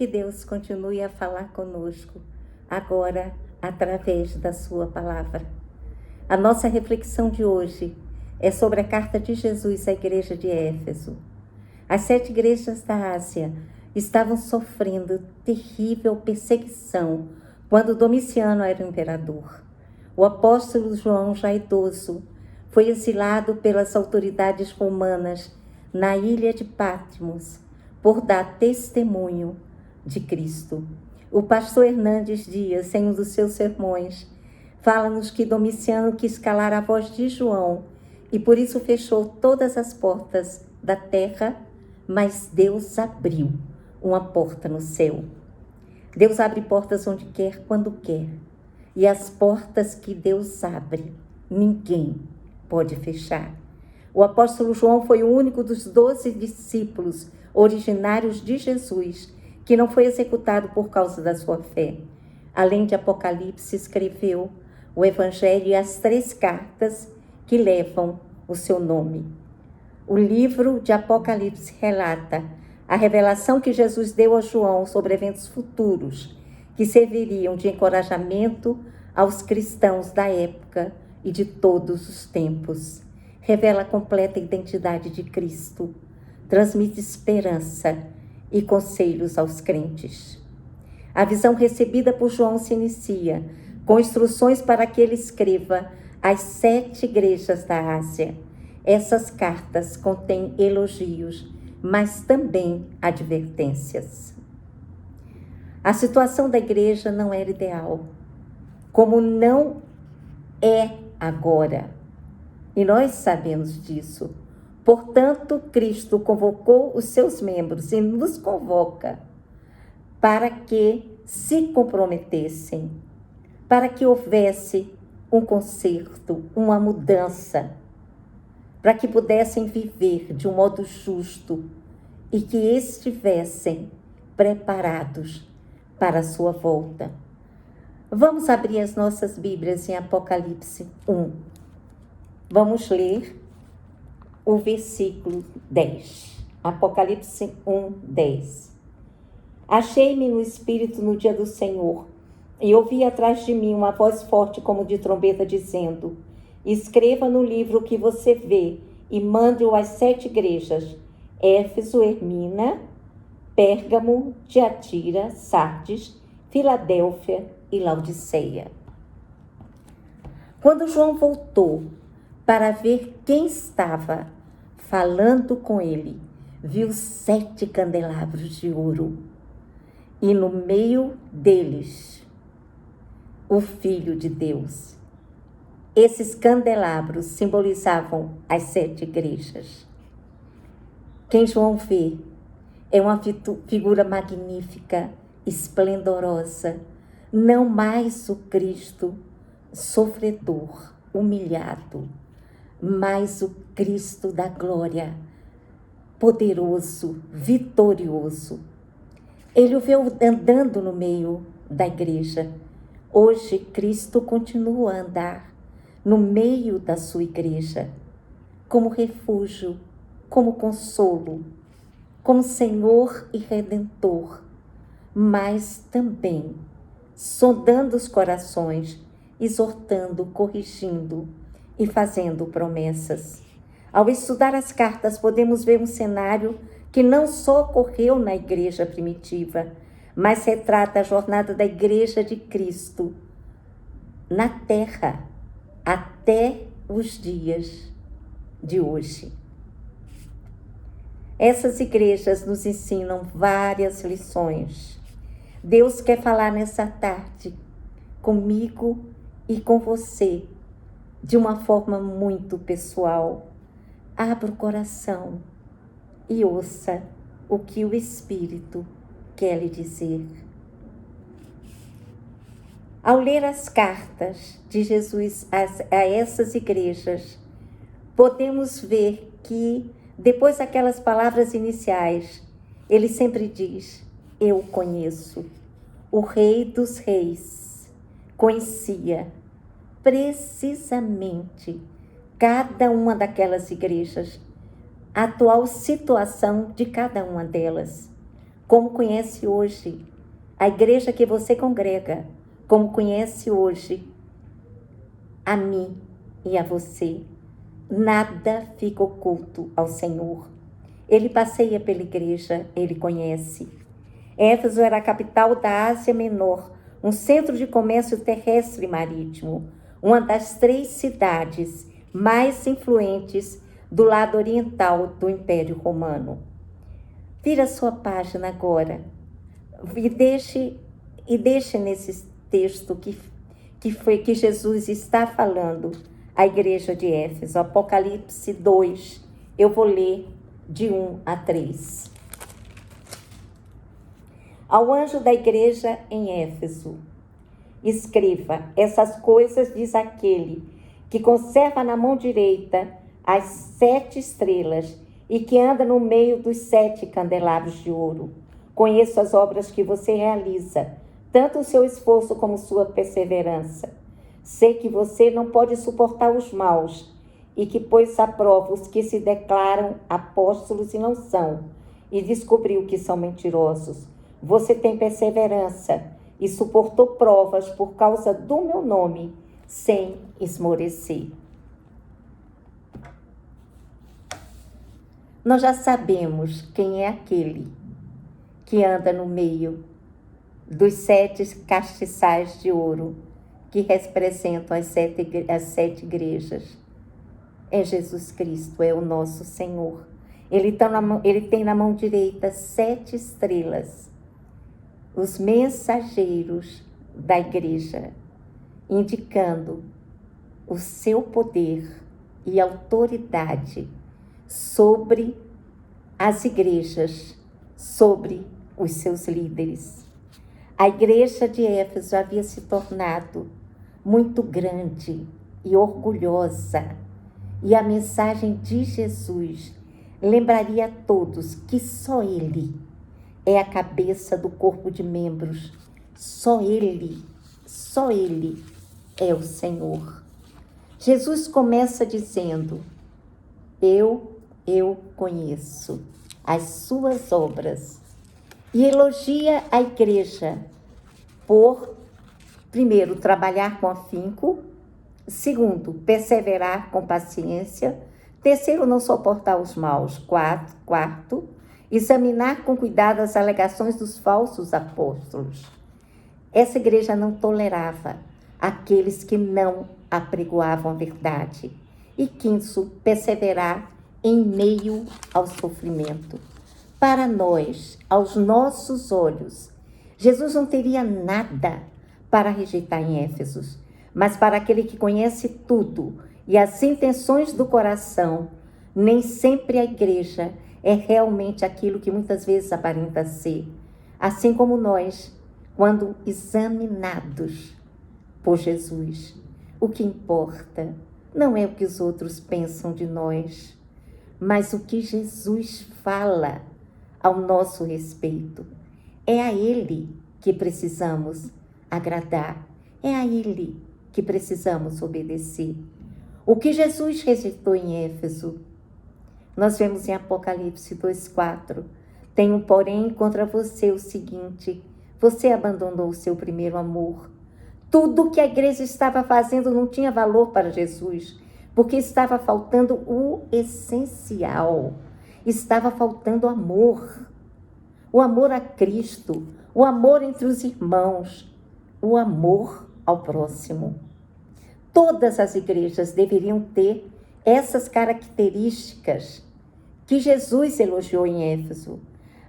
que Deus continue a falar conosco, agora através da sua palavra. A nossa reflexão de hoje é sobre a carta de Jesus à igreja de Éfeso. As 7 igrejas da Ásia estavam sofrendo terrível perseguição quando Domiciano era o imperador. O apóstolo João, já idoso, foi exilado pelas autoridades romanas na ilha de Patmos por dar testemunho de Cristo. O pastor Hernandes Dias, em um dos seus sermões, fala-nos que Domiciano quis calar a voz de João e por isso fechou todas as portas da terra, mas Deus abriu uma porta no céu. Deus abre portas onde quer, quando quer. E as portas que Deus abre, ninguém pode fechar. O apóstolo João foi o único dos 12 discípulos originários de Jesus que não foi executado por causa da sua fé. Além de Apocalipse, escreveu o Evangelho e as 3 cartas que levam o seu nome. O livro de Apocalipse relata a revelação que Jesus deu a João sobre eventos futuros que serviriam de encorajamento aos cristãos da época e de todos os tempos. Revela a completa identidade de Cristo, transmite esperança e conselhos aos crentes. A visão recebida por João se inicia com instruções para que ele escreva às 7 igrejas da Ásia. Essas cartas contêm elogios, mas também advertências. A situação da igreja não era ideal, como não é agora. E nós sabemos disso. Portanto, Cristo convocou os seus membros e nos convoca para que se comprometessem, para que houvesse um conserto, uma mudança, para que pudessem viver de um modo justo e que estivessem preparados para a sua volta. Vamos abrir as nossas Bíblias em Apocalipse 1. Vamos ler o versículo 10. Apocalipse 1, 10. Achei-me no Espírito no dia do Senhor, e ouvi atrás de mim uma voz forte como de trombeta, dizendo: escreva no livro o que você vê e mande-o às 7 igrejas: Éfeso, Esmirna, Pérgamo, Tiatira, Sardes, Filadélfia e Laodiceia. Quando João voltou para ver quem estava falando com ele, viu 7 candelabros de ouro e no meio deles o Filho de Deus. Esses candelabros simbolizavam as 7 igrejas. Quem João vê é uma figura magnífica, esplendorosa, não mais o Cristo sofredor, humilhado, mas o Cristo da glória, poderoso, vitorioso. Ele o vê andando no meio da igreja. Hoje, Cristo continua a andar no meio da sua igreja, como refúgio, como consolo, como Senhor e Redentor, mas também sondando os corações, exortando, corrigindo e fazendo promessas. Ao estudar as cartas, podemos ver um cenário que não só ocorreu na igreja primitiva, mas retrata a jornada da igreja de Cristo na terra até os dias de hoje. Essas igrejas nos ensinam várias lições. Deus quer falar nessa tarde comigo e com você de uma forma muito pessoal. Abra o coração e ouça o que o Espírito quer lhe dizer. Ao ler as cartas de Jesus a essas igrejas, podemos ver que, depois daquelas palavras iniciais, ele sempre diz: eu conheço. O Rei dos Reis conhecia precisamente cada uma daquelas igrejas, a atual situação de cada uma delas. como conhece hoje a igreja que você congrega, como conhece hoje a mim e a você. Nada fica oculto ao Senhor. Ele passeia pela igreja, ele conhece. Éfeso era a capital da Ásia Menor, um centro de comércio terrestre e marítimo, uma das 3 cidades mais influentes do lado oriental do Império Romano. Vira sua página agora e deixe nesse texto que Jesus está falando à igreja de Éfeso, Apocalipse 2. Eu vou ler de 1 a 3. Ao anjo da igreja em Éfeso, escreva: essas coisas diz aquele que conserva na mão direita as 7 estrelas e que anda no meio dos 7 candelabros de ouro. Conheço as obras que você realiza, tanto o seu esforço como sua perseverança. Sei que você não pode suportar os maus e que pôs à prova os que se declaram apóstolos e não são, e descobriu que são mentirosos. Você tem perseverança e suportou provas por causa do meu nome, sem esmorecer. Nós já sabemos quem é aquele que anda no meio dos 7 castiçais de ouro que representam as 7 igrejas. É Jesus Cristo, é o nosso Senhor. Ele tem na mão direita 7 estrelas, os mensageiros da igreja, indicando o seu poder e autoridade sobre as igrejas, sobre os seus líderes. A igreja de Éfeso havia se tornado muito grande e orgulhosa, e a mensagem de Jesus lembraria a todos que só Ele é a cabeça do corpo de membros. Só Ele é o Senhor. Jesus começa dizendo: eu conheço as suas obras, e elogia a igreja por, primeiro, trabalhar com afinco, segundo, perseverar com paciência, terceiro, não suportar os maus, quarto, examinar com cuidado as alegações dos falsos apóstolos. Essa igreja não tolerava aqueles que não apregoavam a verdade. E quinto, perseverar em meio ao sofrimento. Para nós, aos nossos olhos, Jesus não teria nada para rejeitar em Éfeso, mas para aquele que conhece tudo e as intenções do coração, nem sempre a igreja é realmente aquilo que muitas vezes aparenta ser. Assim como nós, quando examinados por Jesus, o que importa não é o que os outros pensam de nós, mas o que Jesus fala ao nosso respeito. É a Ele que precisamos agradar, é a Ele que precisamos obedecer. O que Jesus rejeitou em Éfeso, nós vemos em Apocalipse 2:4. Tenho, porém, contra você o seguinte: você abandonou o seu primeiro amor. Tudo que a igreja estava fazendo não tinha valor para Jesus, porque estava faltando o essencial. Estava faltando amor. O amor a Cristo, o amor entre os irmãos, o amor ao próximo. Todas as igrejas deveriam ter essas características que Jesus elogiou em Éfeso,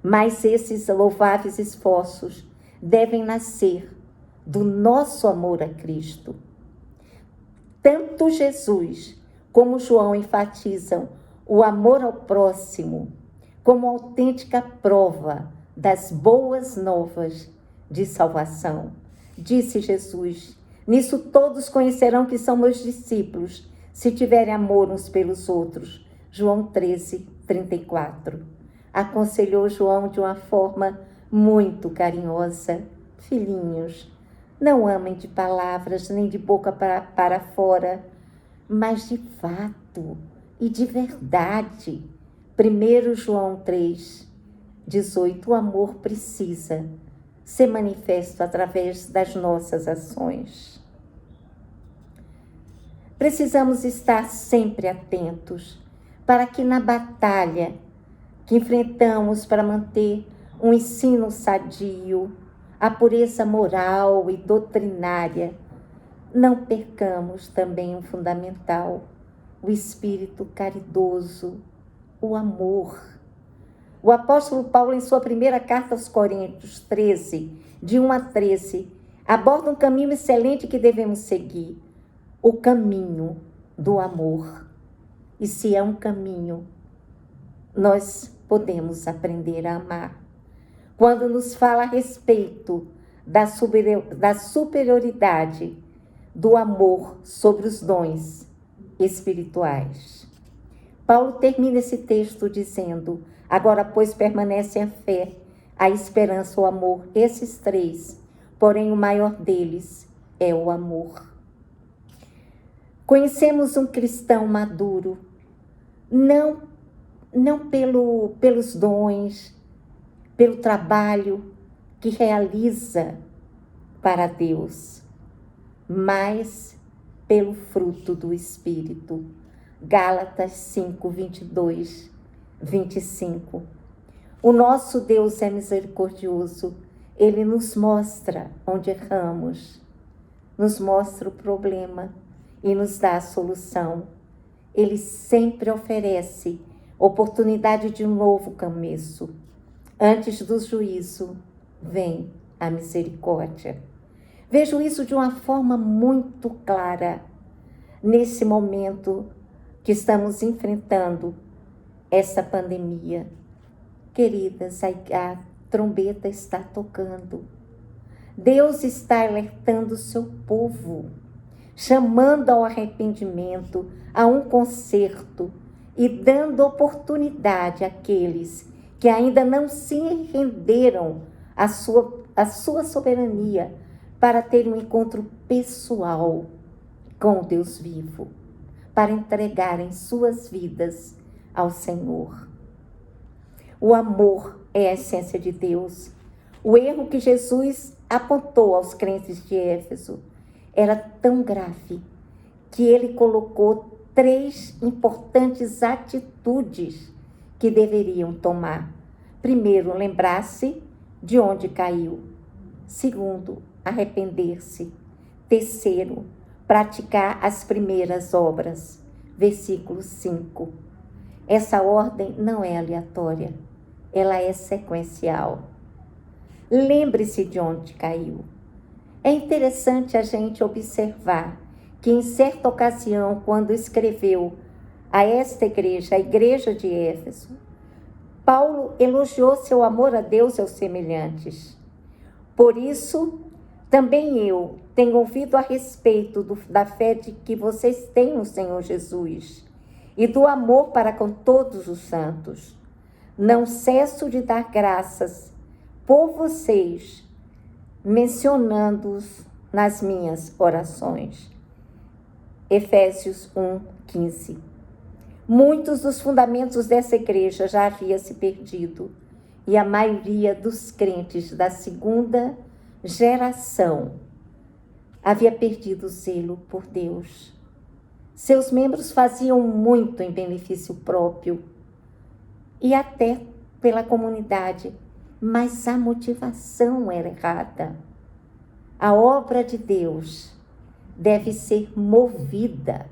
mas esses louváveis esforços devem nascer do nosso amor a Cristo. Tanto Jesus como João enfatizam o amor ao próximo como autêntica prova das boas novas de salvação. Disse Jesus: nisso todos conhecerão que são meus discípulos, se tiverem amor uns pelos outros. João 13:34. Aconselhou João de uma forma muito carinhosa: filhinhos, não amem de palavras nem de boca para fora, mas de fato e de verdade. 1 João 3, 18. O amor precisa ser manifesto através das nossas ações. Precisamos estar sempre atentos para que na batalha que enfrentamos para manter um ensino sadio, a pureza moral e doutrinária, não percamos também o fundamental, o espírito caridoso, o amor. O apóstolo Paulo, em sua primeira carta aos Coríntios 13, de 1 a 13, aborda um caminho excelente que devemos seguir, o caminho do amor. E se é um caminho, nós podemos aprender a amar. Quando nos fala a respeito da superioridade do amor sobre os dons espirituais. Paulo termina esse texto dizendo: agora, pois, permanecem a fé, a esperança, o amor, esses três, porém o maior deles é o amor. Conhecemos um cristão maduro, não pelos dons, pelo trabalho que realiza para Deus, mas pelo fruto do Espírito. Gálatas 5, 22, 25. O nosso Deus é misericordioso. Ele nos mostra onde erramos, nos mostra o problema e nos dá a solução. Ele sempre oferece oportunidade de um novo começo. Antes do juízo, vem a misericórdia. Vejo isso de uma forma muito clara nesse momento que estamos enfrentando essa pandemia. Queridas, a trombeta está tocando. Deus está alertando o seu povo, chamando ao arrependimento, a um conserto e dando oportunidade àqueles que ainda não se renderam à sua soberania para ter um encontro pessoal com o Deus vivo, para entregarem suas vidas ao Senhor. O amor é a essência de Deus. O erro que Jesus apontou aos crentes de Éfeso era tão grave que ele colocou 3 importantes atitudes que deveriam tomar. Primeiro, lembrar-se de onde caiu. Segundo, arrepender-se. Terceiro, praticar as primeiras obras. Versículo 5. Essa ordem não é aleatória, ela é sequencial. Lembre-se de onde caiu. É interessante a gente observar que em certa ocasião, quando escreveu a esta igreja, a igreja de Éfeso, Paulo elogiou seu amor a Deus e aos semelhantes. Por isso, também eu tenho ouvido a respeito da fé de que vocês têm no Senhor Jesus e do amor para com todos os santos. Não cesso de dar graças por vocês, mencionando-os nas minhas orações. Efésios 1:15. Muitos dos fundamentos dessa igreja já haviam se perdido e a maioria dos crentes da segunda geração havia perdido o zelo por Deus. Seus membros faziam muito em benefício próprio e até pela comunidade, mas a motivação era errada. A obra de Deus deve ser movida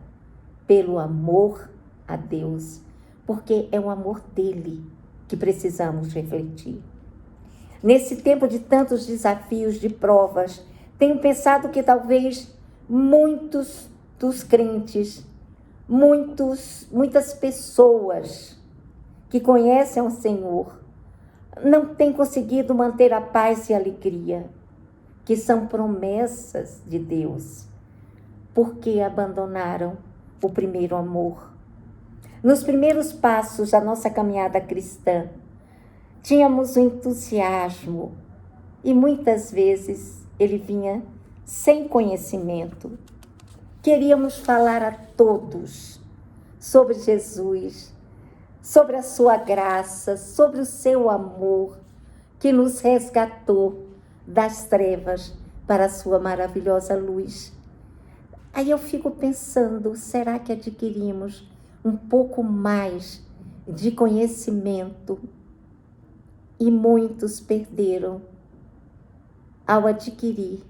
pelo amor a Deus, porque é o amor dele que precisamos refletir. Nesse tempo de tantos desafios, de provas, tenho pensado que talvez muitos dos crentes, muitas pessoas que conhecem o Senhor, não têm conseguido manter a paz e a alegria, que são promessas de Deus, porque abandonaram o primeiro amor. Nos primeiros passos da nossa caminhada cristã, tínhamos o entusiasmo e muitas vezes ele vinha sem conhecimento. Queríamos falar a todos sobre Jesus, sobre a sua graça, sobre o seu amor, que nos resgatou das trevas para a sua maravilhosa luz. Aí eu fico pensando, será que adquirimos um pouco mais de conhecimento? E muitos perderam ao adquirir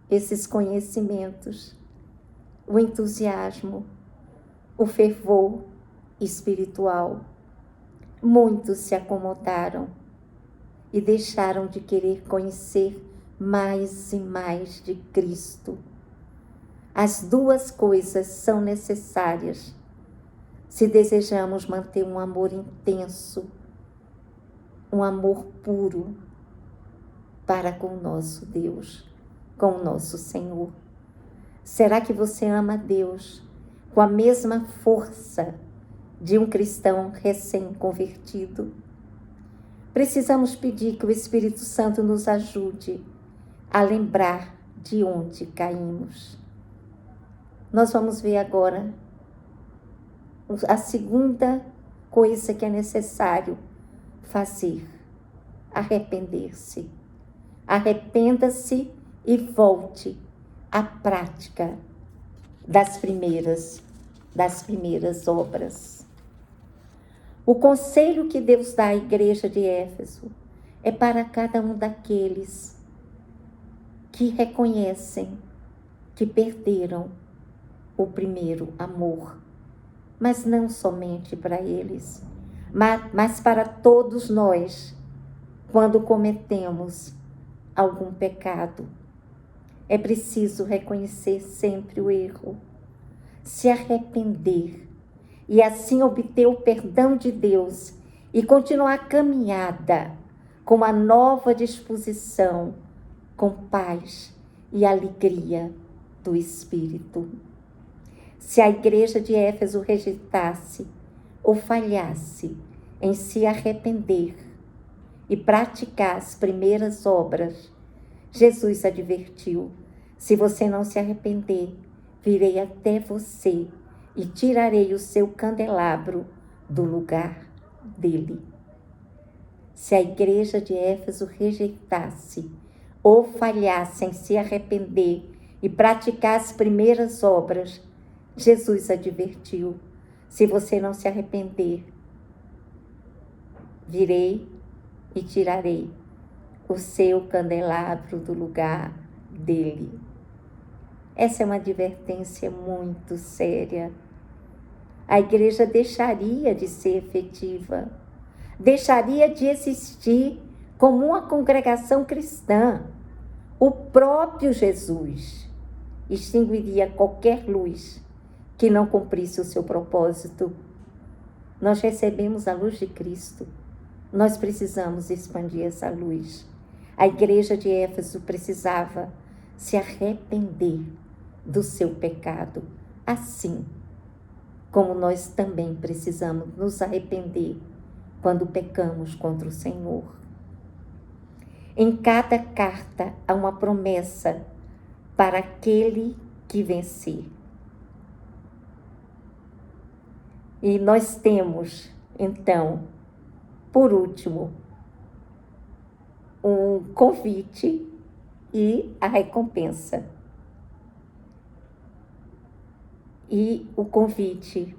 esses conhecimentos, o entusiasmo, o fervor espiritual. Muitos se acomodaram e deixaram de querer conhecer mais e mais de Cristo. As duas coisas são necessárias se desejamos manter um amor intenso, um amor puro para com o nosso Deus, com o nosso Senhor. Será que você ama Deus com a mesma força de um cristão recém-convertido? Precisamos pedir que o Espírito Santo nos ajude a lembrar de onde caímos. Nós vamos ver agora a segunda coisa que é necessário fazer: arrepender-se. Arrependa-se e volte à prática das primeiras obras. O conselho que Deus dá à igreja de Éfeso é para cada um daqueles que reconhecem que perderam o primeiro amor, mas não somente para eles, mas para todos nós, quando cometemos algum pecado. É preciso reconhecer sempre o erro, se arrepender e assim obter o perdão de Deus e continuar a caminhada com uma nova disposição, com paz e alegria do Espírito. Se a igreja de Éfeso rejeitasse ou falhasse em se arrepender e praticar as primeiras obras, Jesus advertiu: se você não se arrepender, virei até você e tirarei o seu candelabro do lugar dele. Se a igreja de Éfeso rejeitasse ou falhasse em se arrepender e praticar as primeiras obras, Jesus advertiu: se você não se arrepender, virei e tirarei o seu candelabro do lugar dele. Essa é uma advertência muito séria. A igreja deixaria de ser efetiva, deixaria de existir como uma congregação cristã. O próprio Jesus extinguiria qualquer luz que não cumprisse o seu propósito. Nós recebemos a luz de Cristo. Nós precisamos expandir essa luz. A igreja de Éfeso precisava se arrepender do seu pecado, assim como nós também precisamos nos arrepender quando pecamos contra o Senhor. Em cada carta há uma promessa para aquele que vencer. E nós temos, então, por último, um convite e a recompensa. E o convite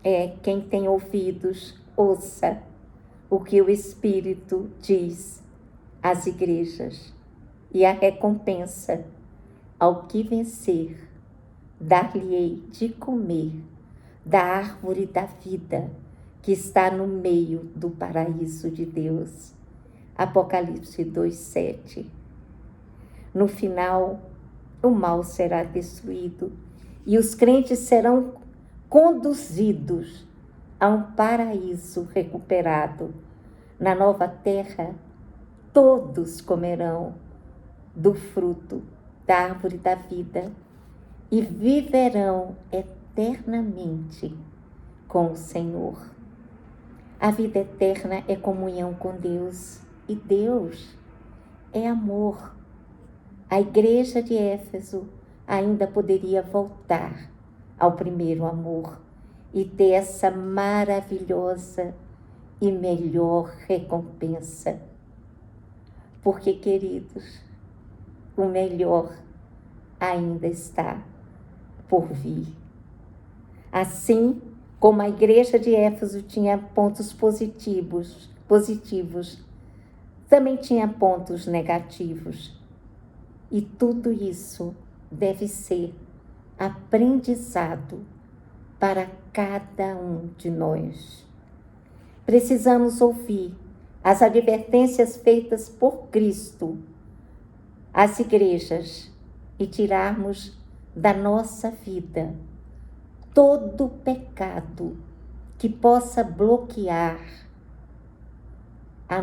é: quem tem ouvidos, ouça o que o Espírito diz às igrejas. E a recompensa: ao que vencer, dar-lhe-ei de comer da árvore da vida que está no meio do paraíso de Deus. Apocalipse 2:7. No final, o mal será destruído e os crentes serão conduzidos a um paraíso recuperado. Na nova terra, todos comerão do fruto da árvore da vida e viverão eternamente com o Senhor. A vida eterna é comunhão com Deus e Deus é amor. A igreja de Éfeso ainda poderia voltar ao primeiro amor e ter essa maravilhosa e melhor recompensa. Porque, queridos, o melhor ainda está por vir. Assim como a igreja de Éfeso tinha pontos positivos, também tinha pontos negativos. E tudo isso deve ser aprendizado para cada um de nós. Precisamos ouvir as advertências feitas por Cristo às igrejas e tirarmos da nossa vida todo pecado que possa bloquear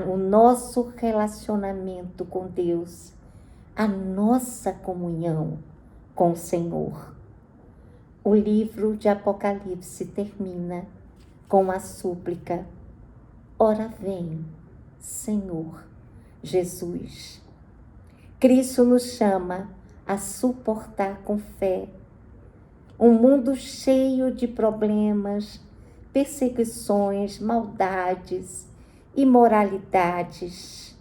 o nosso relacionamento com Deus, a nossa comunhão com o Senhor. O livro de Apocalipse termina com a súplica: ora vem, Senhor Jesus. Cristo nos chama a suportar com fé um mundo cheio de problemas, perseguições, maldades, imoralidades,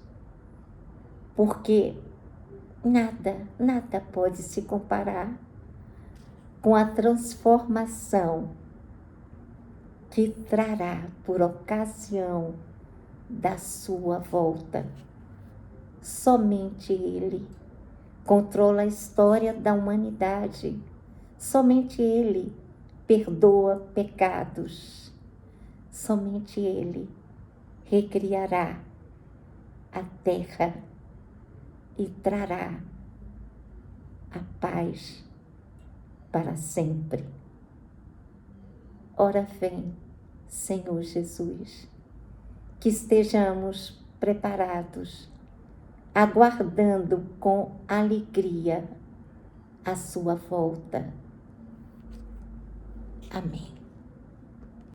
porque nada pode se comparar com a transformação que trará por ocasião da sua volta. Somente Ele controla a história da humanidade. Somente Ele perdoa pecados. Somente Ele recriará a terra e trará a paz para sempre. Ora vem, Senhor Jesus, que estejamos preparados, aguardando com alegria a sua volta. Amém.